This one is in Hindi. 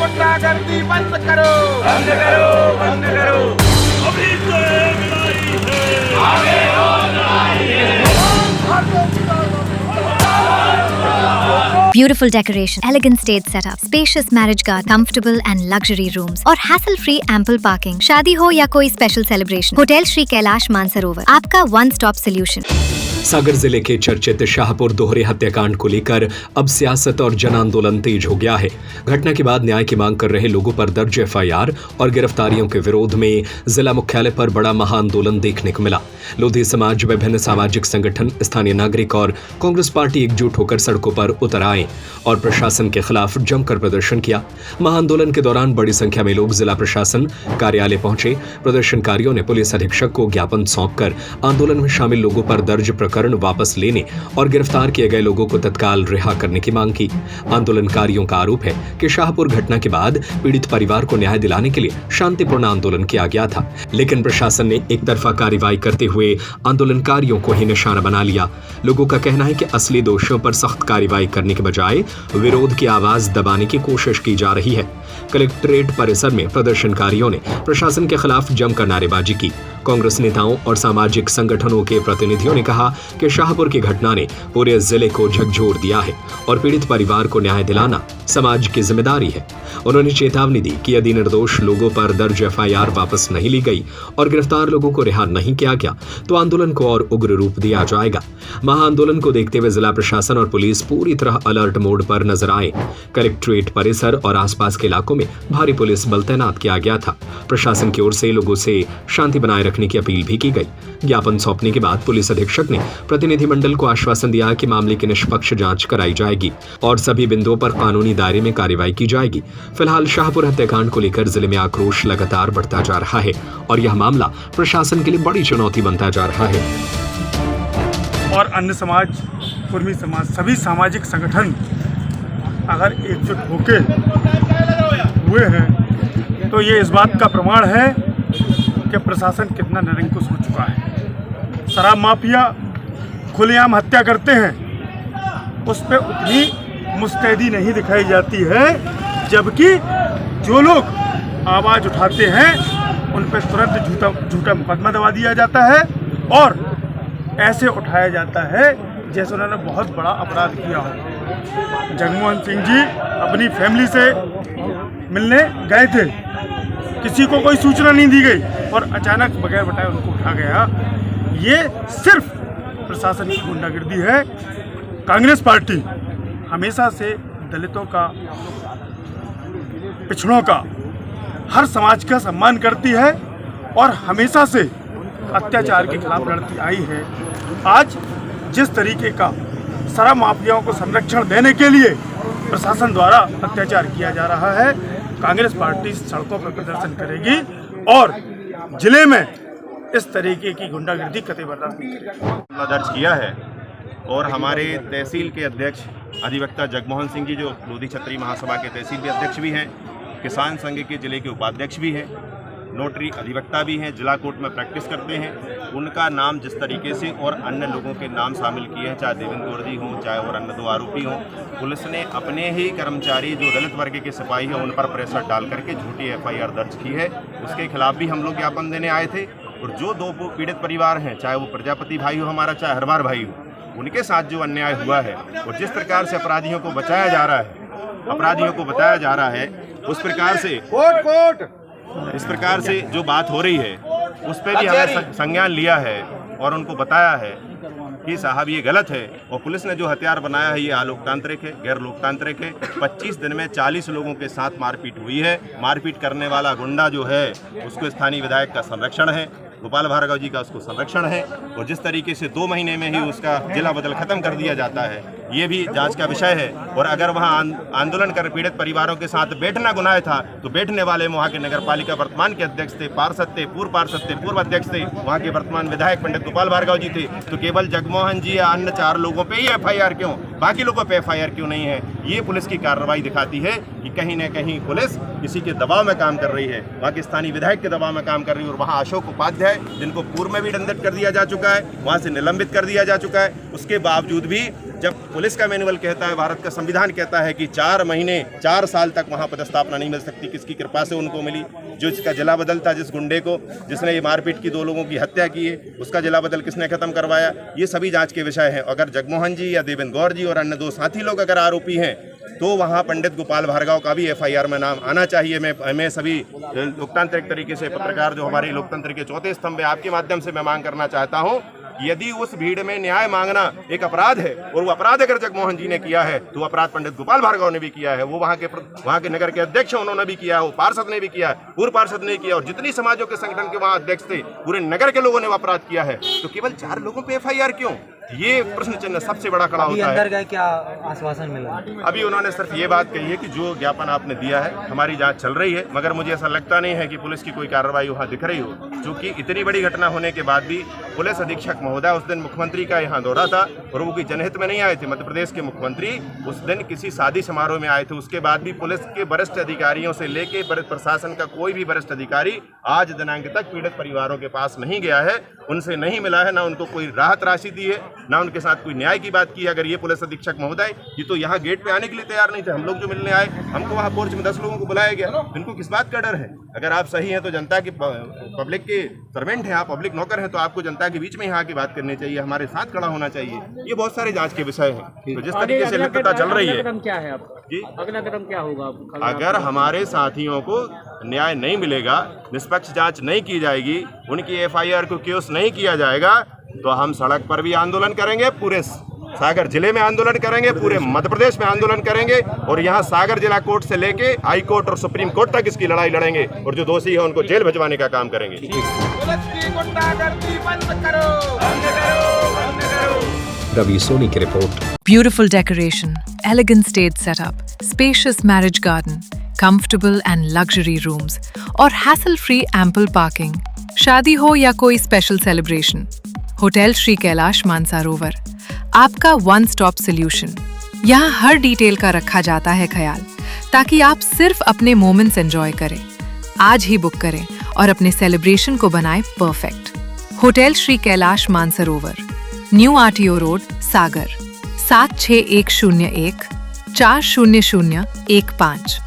गुंडागर्दी बंद करो, बंद करो, बंद करो। अभी तो लड़ाई है, आगे और लड़ाई है। Beautiful decoration, elegant stage setup, spacious marriage garden, comfortable and luxury rooms और hassle-free ample parking। शादी हो या कोई special celebration, hotel Shri Kailash Mansarovar आपका वन स्टॉप सोल्यूशन। सागर जिले के चर्चित शाहपुर दोहरे हत्याकांड को लेकर अब सियासत और जन आंदोलन तेज हो गया है। घटना के बाद न्याय की मांग कर रहे लोगों पर दर्ज एफआईआर और गिरफ्तारियों के विरोध में जिला मुख्यालय पर बड़ा महाआंदोलन देखने को मिला। लोधी समाज, विभिन्न सामाजिक संगठन, स्थानीय नागरिक और कांग्रेस पार्टी एकजुट होकर सड़कों पर उतर आए और प्रशासन के खिलाफ जमकर प्रदर्शन किया। महाआंदोलन के दौरान बड़ी संख्या में लोग जिला प्रशासन कार्यालय पहुंचे। प्रदर्शनकारियों ने पुलिस अधीक्षक को ज्ञापन सौंपकर आंदोलन में शामिल लोगों पर दर्ज प्रकरण वापस लेने और गिरफ्तार किए गए लोगों को तत्काल रिहा करने की मांग की। आंदोलनकारियों का आरोप है कि शाहपुर घटना के बाद पीड़ित परिवार को न्याय दिलाने के लिए शांतिपूर्ण आंदोलन किया गया था, लेकिन प्रशासन ने एक तरफा कार्रवाई करते हुए आंदोलनकारियों को ही निशाना बना लिया। लोगों का कहना है कि असली दोषियों पर सख्त कार्रवाई करने के बजाय विरोध की आवाज दबाने की कोशिश की जा रही है। कलेक्ट्रेट परिसर में प्रदर्शनकारियों ने प्रशासन के खिलाफ जमकर नारेबाजी की। कांग्रेस नेताओं और सामाजिक संगठनों के प्रतिनिधियों ने कहा कि शाहपुर की घटना ने पूरे जिले को झकझोर दिया है और पीड़ित परिवार को न्याय दिलाना समाज की जिम्मेदारी है। उन्होंने चेतावनी दी कि यदि निर्दोष लोगों पर दर्ज एफआईआर वापस नहीं ली गई और गिरफ्तार लोगों को रिहा नहीं किया गया तो आंदोलन को और उग्र रूप दिया जाएगा। महाआंदोलन को देखते हुए जिला प्रशासन और पुलिस पूरी तरह अलर्ट मोड पर नजर आए। कलेक्ट्रेट परिसर और आसपास के इलाकों में भारी पुलिस बल तैनात किया गया था। प्रशासन की ओर से लोगों से शांति बनाए रखने की अपील भी की गई। ज्ञापन सौंपने के बाद पुलिस अधीक्षक ने प्रतिनिधिमंडल को आश्वासन दिया कि मामले की निष्पक्ष जांच कराई जाएगी और सभी बिंदुओं पर कानूनी दायरे में कार्रवाई की जाएगी। फिलहाल शाहपुर हत्याकांड को लेकर जिले में आक्रोश लगातार बढ़ता जा रहा है और यह मामला प्रशासन के लिए बड़ी चुनौती बनता जा रहा है। और अन्य समाज, कुर्मी समाज, सभी सामाजिक संगठन अगर एकजुट होके हुए हैं तो ये इस बात का प्रमाण है कि प्रशासन कितना निरंकुश हो चुका है। शराब माफिया खुलेआम हत्या करते हैं, उस पर उतनी मुस्तैदी नहीं दिखाई जाती है, जबकि जो लोग आवाज़ उठाते हैं उन पर तुरंत झूठा मुकदमा दबा दिया जाता है और ऐसे उठाया जाता है जैसे उन्होंने बहुत बड़ा अपराध किया हो। जगमोहन सिंह जी अपनी फैमिली से मिलने गए थे, किसी को कोई सूचना नहीं दी गई और अचानक बगैर बताए उनको उठा गया। ये सिर्फ प्रशासन की गुंडागर्दी है। कांग्रेस पार्टी हमेशा से दलितों का, पिछड़ों का, हर समाज का सम्मान करती है और हमेशा से अत्याचार के खिलाफ लड़ती आई है। आज जिस तरीके का शराब माफियाओं को संरक्षण देने के लिए प्रशासन द्वारा अत्याचार किया जा रहा है, कांग्रेस पार्टी सड़कों पर प्रदर्शन करेगी और जिले में इस तरीके की गुंडागर्दी कतई बर्दाश्त नहीं करेगी। दर्ज किया है और हमारे तहसील के अध्यक्ष अधिवक्ता जगमोहन सिंह जी, जो लोधी क्षत्रिय महासभा के तहसील के अध्यक्ष भी हैं, किसान संघ के जिले के उपाध्यक्ष भी हैं, नोटरी अधिवक्ता भी हैं, जिला कोर्ट में प्रैक्टिस करते हैं, उनका नाम जिस तरीके से और अन्य लोगों के नाम शामिल किए हैं, चाहे देवेंद्र गोरदी हों, चाहे और अन्य 2 आरोपी हों, पुलिस ने अपने ही कर्मचारी जो दलित वर्ग के सिपाही हैं उन पर प्रेशर डाल करके झूठी एफआईआर दर्ज की है। उसके खिलाफ भी हम लोग ज्ञापन देने आए थे और जो 2 पीड़ित परिवार हैं, चाहे वो प्रजापति भाई हो हमारा, चाहे हरवार भाई हो, उनके साथ जो अन्याय हुआ है और जिस प्रकार से अपराधियों को बताया जा रहा है उस प्रकार से इस प्रकार से जो बात हो रही है उस पर भी हमने संज्ञान लिया है और उनको बताया है कि साहब ये गलत है और पुलिस ने जो हथियार बनाया है ये अलोकतांत्रिक है, गैर लोकतांत्रिक है। 25 दिन में 40 लोगों के साथ मारपीट हुई है। मारपीट करने वाला गुंडा जो है उसको स्थानीय विधायक का संरक्षण है, गोपाल भार्गव जी का उसको संरक्षण है और जिस तरीके से 2 महीने में ही उसका जिला बदल खत्म कर दिया जाता है ये भी जांच का विषय है। और अगर वहां आंदोलन कर पीड़ित परिवारों के साथ बैठना गुनाह था तो बैठने वाले वहां के नगर पालिका वर्तमान के अध्यक्ष थे, पार्षद थे, पूर्व अध्यक्ष थे, वहां के वर्तमान विधायक पंडित गोपाल भार्गव जी थे, तो केवल जगमोहन जी या अन्य 4 लोगों पे ही एफआईआर क्यों, बाकी लोगों पे एफआईआर क्यों नहीं है? ये पुलिस की कार्रवाई दिखाती है कि कहीं न कहीं पुलिस किसी के दबाव में काम कर रही है, वहाँ के स्थानीय विधायक के दबाव में काम कर रही है। और वहाँ अशोक उपाध्याय जिनको पूर्व में भी दंडित कर दिया जा चुका है, वहाँ से निलंबित कर दिया जा चुका है, उसके बावजूद भी जब पुलिस का मैनुअल कहता है, भारत का संविधान कहता है कि 4 महीने 4 साल तक वहाँ पदस्थापना नहीं मिल सकती, किसकी कृपा से उनको मिली? जो इसका जिला बदल था, जिस गुंडे को जिसने ये मारपीट की 2 लोगों की हत्या की है, उसका जिला बदल किसने खत्म करवाया? ये सभी जांच के विषय हैं। अगर जगमोहन जी या देवेंद्र गौर जी और अन्य 2 साथी लोग अगर आरोपी हैं तो वहाँ पंडित गोपाल भार्गव का भी FIR में नाम आना चाहिए। मैं सभी लोकतांत्रिक तरीके से पत्रकार जो हमारे लोकतंत्र के चौथे स्तंभ है, आपके माध्यम से मैं मांग करना चाहता हूँ, यदि उस भीड़ में न्याय मांगना एक अपराध है और वो अपराध अगर जगमोहन जी ने किया है तो अपराध पंडित गोपाल भार्गव ने भी किया है, वो वहाँ के नगर के अध्यक्ष उन्होंने भी किया है, वो पार्षद ने भी किया है, पूर्व पार्षद ने किया, और जितनी समाजों के संगठन के वहाँ अध्यक्ष थे पूरे नगर के लोगों ने वो अपराध किया है। तो केवल 4 लोगों पे FIR क्यों? ये प्रश्न चिन्ह सबसे बड़ा खड़ा होता है। अंदर गए, क्या आश्वासन मिला? अभी उन्होंने सिर्फ ये बात कही है कि जो ज्ञापन आपने दिया है हमारी जांच चल रही है, मगर मुझे ऐसा लगता नहीं है कि पुलिस की कोई कार्रवाई वहाँ दिख रही हो, क्योंकि इतनी बड़ी घटना होने के बाद भी पुलिस अधीक्षक महोदय उस दिन मुख्यमंत्री का यहाँ दौरा था और वो कोई जनहित में नहीं आए थे। मध्य प्रदेश के मुख्यमंत्री उस दिन किसी शादी समारोह में आए थे। उसके बाद भी पुलिस के वरिष्ठ अधिकारियों से लेके प्रशासन का कोई भी वरिष्ठ अधिकारी आज दिनांक तक पीड़ित परिवारों के पास नहीं गया है, उनसे नहीं मिला है, ना उनको कोई राहत राशि दी है, ना उनके साथ कोई न्याय की बात की है। अगर ये पुलिस अधीक्षक महोदय ये तो यहाँ गेट पे आने के लिए तैयार नहीं थे, हम लोग जो मिलने आए, हमको वहाँ पोर्च में 10 लोगों को बुलाया गया, इनको किस बात का डर है? अगर आप सही हैं तो जनता की पब्लिक के सर्वेंट हैं, आप पब्लिक नौकर हैं, तो आपको जनता के बीच में यहाँ की बात करनी चाहिए, हमारे साथ खड़ा होना चाहिए। ये बहुत सारे जांच के विषय हैं। तो जिस तरीके से लिप्तता चल रही है, क्या है जी, अगला कदम क्या होगा? अगर हमारे साथियों को न्याय नहीं मिलेगा, निष्पक्ष जांच नहीं की जाएगी, उनकी FIR को क्योस नहीं किया जाएगा, तो हम सड़क पर भी आंदोलन करेंगे, पूरे सागर जिले में आंदोलन करेंगे, पूरे मध्य प्रदेश में आंदोलन करेंगे, और यहाँ सागर जिला कोर्ट से लेके हाई कोर्ट और सुप्रीम कोर्ट तक इसकी लड़ाई लड़ेंगे, और जो दोषी है उनको जेल भिजवाने का काम करेंगे। पुलिस की गुंडागर्दी बंद करो, बंद करो, बंद करो। रवि सोनी की report. Beautiful decoration, elegant stage setup, spacious marriage garden, comfortable and luxury rooms और hassle-free ample parking। शादी हो या कोई special celebration, hotel Shri Kailash Mansarovar आपका वन स्टॉप सॉल्यूशन। यहाँ हर डिटेल का रखा जाता है ख्याल, ताकि आप सिर्फ अपने मोमेंट्स एंजॉय करें। आज ही बुक करें और अपने सेलिब्रेशन को बनाएं perfect. Hotel Shri Kailash Mansarovar, new RTO road, Sagar 76101 40015।